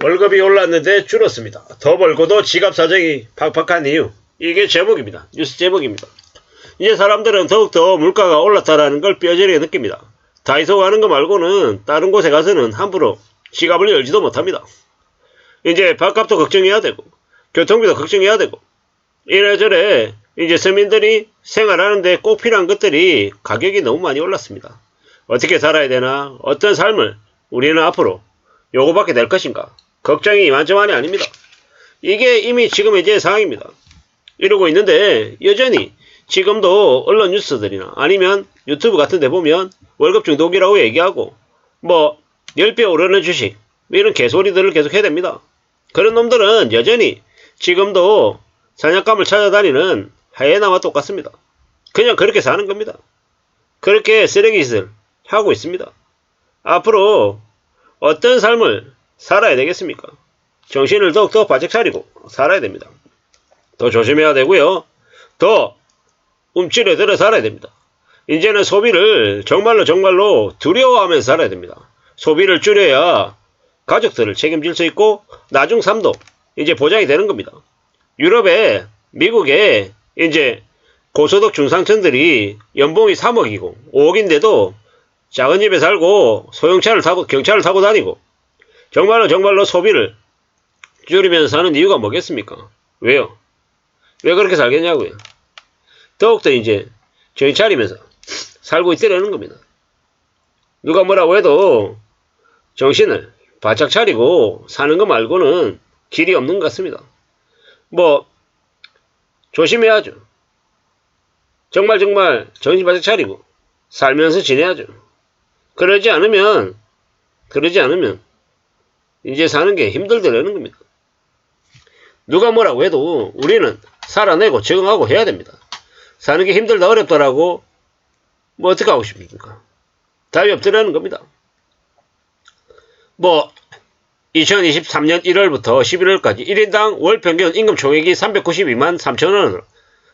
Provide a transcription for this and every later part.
월급이 올랐는데 줄었습니다. 더 벌고도 지갑 사정이 팍팍한 이유. 이게 제목입니다. 뉴스 제목입니다. 이제 사람들은 더욱더 물가가 올랐다라는 걸 뼈저리게 느낍니다. 다이소 가는 거 말고는 다른 곳에 가서는 함부로 지갑을 열지도 못합니다. 이제 밥값도 걱정해야 되고 교통비도 걱정해야 되고 이래저래 이제 서민들이 생활하는데 꼭 필요한 것들이 가격이 너무 많이 올랐습니다. 어떻게 살아야 되나, 어떤 삶을 우리는 앞으로 요구받게 될 것인가, 걱정이 이만저만이 아닙니다. 이게 이미 지금 현재의 상황입니다. 이러고 있는데 여전히 지금도 언론 뉴스들이나 아니면 유튜브 같은 데 보면 월급 중독이라고 얘기하고 뭐 10배 오르는 주식 이런 개소리들을 계속 해야 됩니다. 그런 놈들은 여전히 지금도 사냥감을 찾아다니는 하이에나와 똑같습니다. 그냥 그렇게 사는 겁니다. 그렇게 쓰레기짓을 하고 있습니다. 앞으로 어떤 삶을 살아야 되겠습니까? 정신을 더욱더 바짝 차리고 살아야 됩니다. 더 조심해야 되고요. 더 움츠러들어 살아야 됩니다. 이제는 소비를 정말로 두려워하면서 살아야 됩니다. 소비를 줄여야 가족들을 책임질 수 있고 나중 삶도 이제 보장이 되는 겁니다. 유럽에, 미국에 이제 고소득 중상층들이 연봉이 3억이고 5억인데도 작은 집에 살고 소형차를 타고 경차를 타고 다니고 정말로 소비를 줄이면서 사는 이유가 뭐겠습니까? 왜요? 왜 그렇게 살겠냐고요? 더욱더 이제 정신 차리면서 살고 있더라는 겁니다. 누가 뭐라고 해도 정신을 바짝 차리고 사는 거 말고는 길이 없는 것 같습니다. 뭐 조심해야죠. 정말 정신 바짝 차리고 살면서 지내야죠. 그러지 않으면 이제 사는 게 힘들더라는 겁니다. 누가 뭐라고 해도 우리는 살아내고 적응하고 해야 됩니다. 사는 게 힘들다 어렵다라고 뭐 어떻게 하고 싶습니까? 답이 없더라는 겁니다. 뭐 2023년 1월부터 11월까지 1인당 월 평균 임금 총액이 392만 3천원으로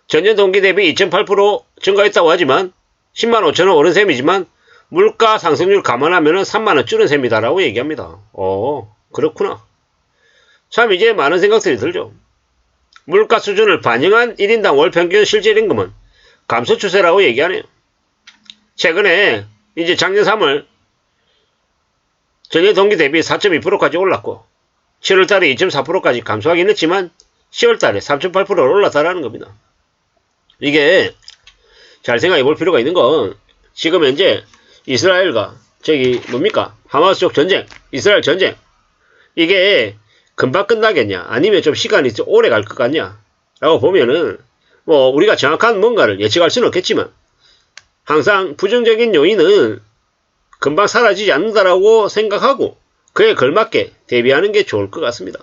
전년 동기 대비 2.8% 증가했다고 하지만 10만 5천원 오른 셈이지만 물가 상승률 감안하면 3만원 줄은 셈이다라고 얘기합니다. 그렇구나. 참 이제 많은 생각들이 들죠. 물가 수준을 반영한 1인당 월 평균 실질임금은 감소 추세라고 얘기하네요. 최근에 이제 작년 3월 전년 동기 대비 4.2%까지 올랐고 7월달에 2.4%까지 감소하긴 했지만 10월달에 3.8%로 올랐다라는 겁니다. 이게 잘 생각해 볼 필요가 있는 건 지금 현재 이스라엘과 하마스 쪽 전쟁, 이스라엘 전쟁 이게 금방 끝나겠냐 아니면 좀 시간이 좀 오래 갈 것 같냐 라고 보면은 뭐 우리가 정확한 뭔가를 예측할 수는 없겠지만 항상 부정적인 요인은 금방 사라지지 않는다라고 생각하고 그에 걸맞게 대비하는 게 좋을 것 같습니다.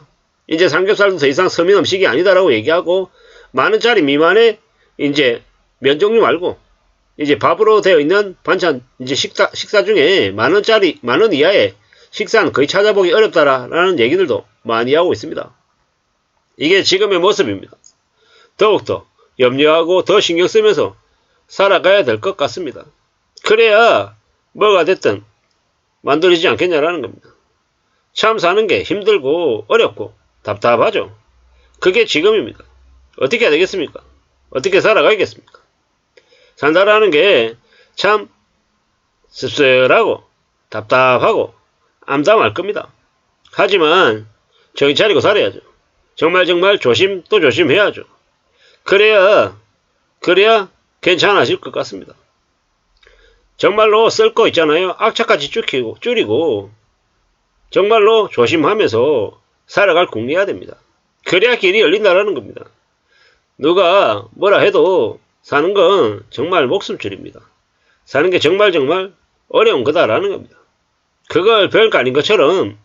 이제 삼겹살도 더 이상 서민 음식이 아니다라고 얘기하고 만원짜리 미만의 이제 면 종류 말고 이제 밥으로 되어 있는 반찬 이제 식사 중에 만원 이하의 식사는 거의 찾아보기 어렵다라는 얘기들도 많이 하고 있습니다. 이게 지금의 모습입니다. 더욱더 염려하고 더 신경 쓰면서 살아가야 될 것 같습니다. 그래야 뭐가 됐든 만들어지지 않겠냐라는 겁니다. 참 사는 게 힘들고 어렵고 답답하죠. 그게 지금입니다. 어떻게 해야 되겠습니까? 어떻게 살아가겠습니까? 산다라는 게 참 씁쓸하고 답답하고 암담할 겁니다. 하지만 정신 차리고 살아야죠. 정말 조심 또 조심해야죠. 그래야 괜찮아질 것 같습니다. 정말로 쓸 거 있잖아요. 악착같이 줄이고 정말로 조심하면서 살아갈 궁리해야 됩니다. 그래야 길이 열린다라는 겁니다. 누가 뭐라 해도 사는 건 정말 목숨줄입니다. 사는 게 정말 어려운 거다라는 겁니다. 그걸 별거 아닌 것처럼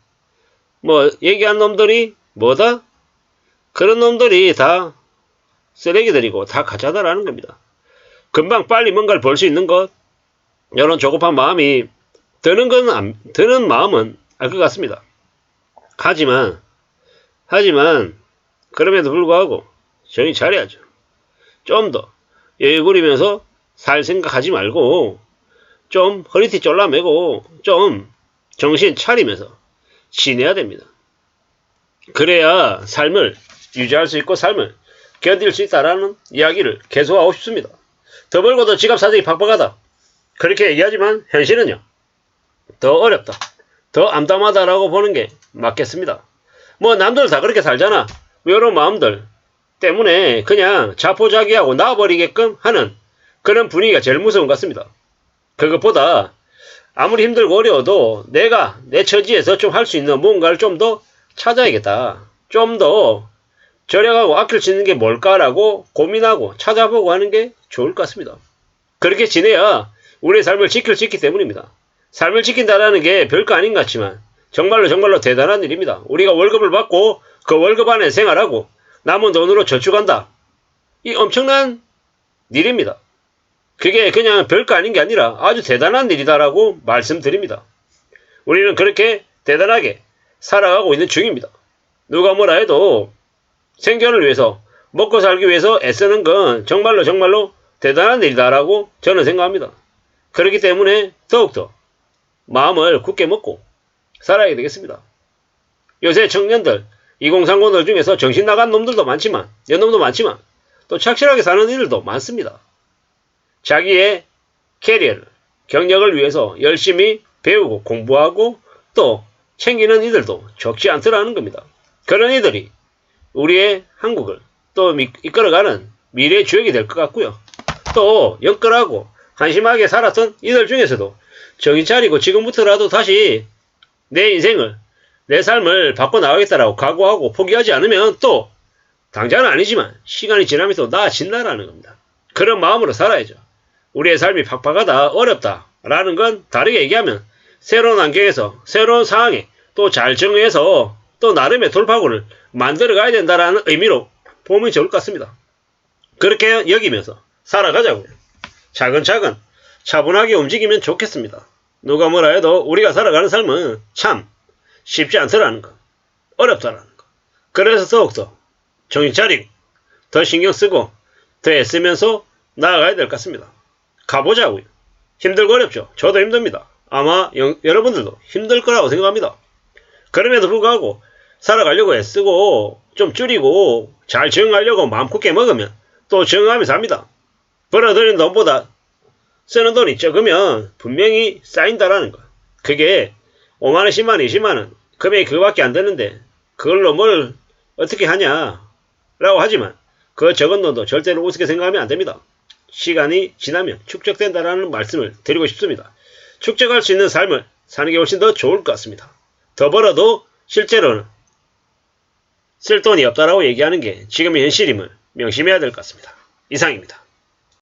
뭐 얘기한 놈들이 뭐다? 그런 놈들이 다 쓰레기들이고 다 가짜다라는 겁니다. 금방 빨리 뭔가를 벌 수 있는 것 이런 조급한 마음이 드는 마음은 알 것 같습니다. 하지만 그럼에도 불구하고 정신 차려야죠. 좀 더 여유 부리면서 살 생각하지 말고 좀 허리띠 졸라매고 좀 정신 차리면서 지내야 됩니다. 그래야 삶을 유지할 수 있고 삶을 견딜 수 있다라는 이야기를 계속하고 싶습니다. 더 벌고도 지갑 사정이 팍팍하다. 그렇게 얘기하지만 현실은요. 더 어렵다. 더 암담하다라고 보는 게 맞겠습니다. 뭐 남들 다 그렇게 살잖아. 이런 마음들 때문에 그냥 자포자기하고 나와버리게끔 하는 그런 분위기가 제일 무서운 것 같습니다. 그것보다 아무리 힘들고 어려워도 내가 내 처지에서 좀 할 수 있는 뭔가를 좀 더 찾아야겠다. 좀 더 절약하고 아낄 수 있는 게 뭘까라고 고민하고 찾아보고 하는 게 좋을 것 같습니다. 그렇게 지내야 우리의 삶을 지킬 수 있기 때문입니다. 삶을 지킨다라는 게 별거 아닌 것 같지만 정말로 대단한 일입니다. 우리가 월급을 받고 그 월급 안에 생활하고 남은 돈으로 저축한다. 이 엄청난 일입니다. 그게 그냥 별거 아닌 게 아니라 아주 대단한 일이다라고 말씀드립니다. 우리는 그렇게 대단하게 살아가고 있는 중입니다. 누가 뭐라 해도 생존을 위해서 먹고 살기 위해서 애쓰는 건 정말로 대단한 일이다라고 저는 생각합니다. 그렇기 때문에 더욱더 마음을 굳게 먹고 살아야 되겠습니다. 요새 청년들 2030들 중에서 정신 나간 놈들도 많지만 연놈도 많지만 또 착실하게 사는 이들도 많습니다. 자기의 캐리어를 경력을 위해서 열심히 배우고 공부하고 또 챙기는 이들도 적지 않더라는 겁니다. 그런 이들이 우리의 한국을 또 이끌어가는 미래의 주역이 될 것 같고요. 또 영끌하고 한심하게 살았던 이들 중에서도 정신 차리고 지금부터라도 다시 내 인생을 내 삶을 바꿔나가겠다라고 각오하고 포기하지 않으면 또 당장은 아니지만 시간이 지나면서 나아진다라는 겁니다. 그런 마음으로 살아야죠. 우리의 삶이 팍팍하다 어렵다 라는 건 다르게 얘기하면 새로운 환경에서 새로운 상황에 또 잘 정해서 또 나름의 돌파구를 만들어 가야 된다라는 의미로 보면 좋을 것 같습니다. 그렇게 여기면서 살아가자고요. 차근차근 차분하게 움직이면 좋겠습니다. 누가 뭐라 해도 우리가 살아가는 삶은 참 쉽지 않더라는 거. 어렵다라는 거. 그래서 더욱더 정신 차리고 더 신경 쓰고 더 애쓰면서 나아가야 될 것 같습니다. 가보자고요. 힘들고 어렵죠. 저도 힘듭니다. 아마 여러분들도 힘들 거라고 생각합니다. 그럼에도 불구하고 살아가려고 애쓰고 좀 줄이고 잘 적응하려고 마음 굳게 먹으면 또 적응하면서 합니다. 벌어들이는 돈보다 쓰는 돈이 적으면 분명히 쌓인다라는 거. 그게 5만원, 10만원, 20만원 금액이 그거밖에 안 되는데 그걸로 뭘 어떻게 하냐 라고 하지만 그 적은 돈도 절대로 우습게 생각하면 안 됩니다. 시간이 지나면 축적된다라는 말씀을 드리고 싶습니다. 축적할 수 있는 삶을 사는 게 훨씬 더 좋을 것 같습니다. 더 벌어도 실제로는 쓸 돈이 없다라고 얘기하는 게 지금의 현실임을 명심해야 될 것 같습니다. 이상입니다.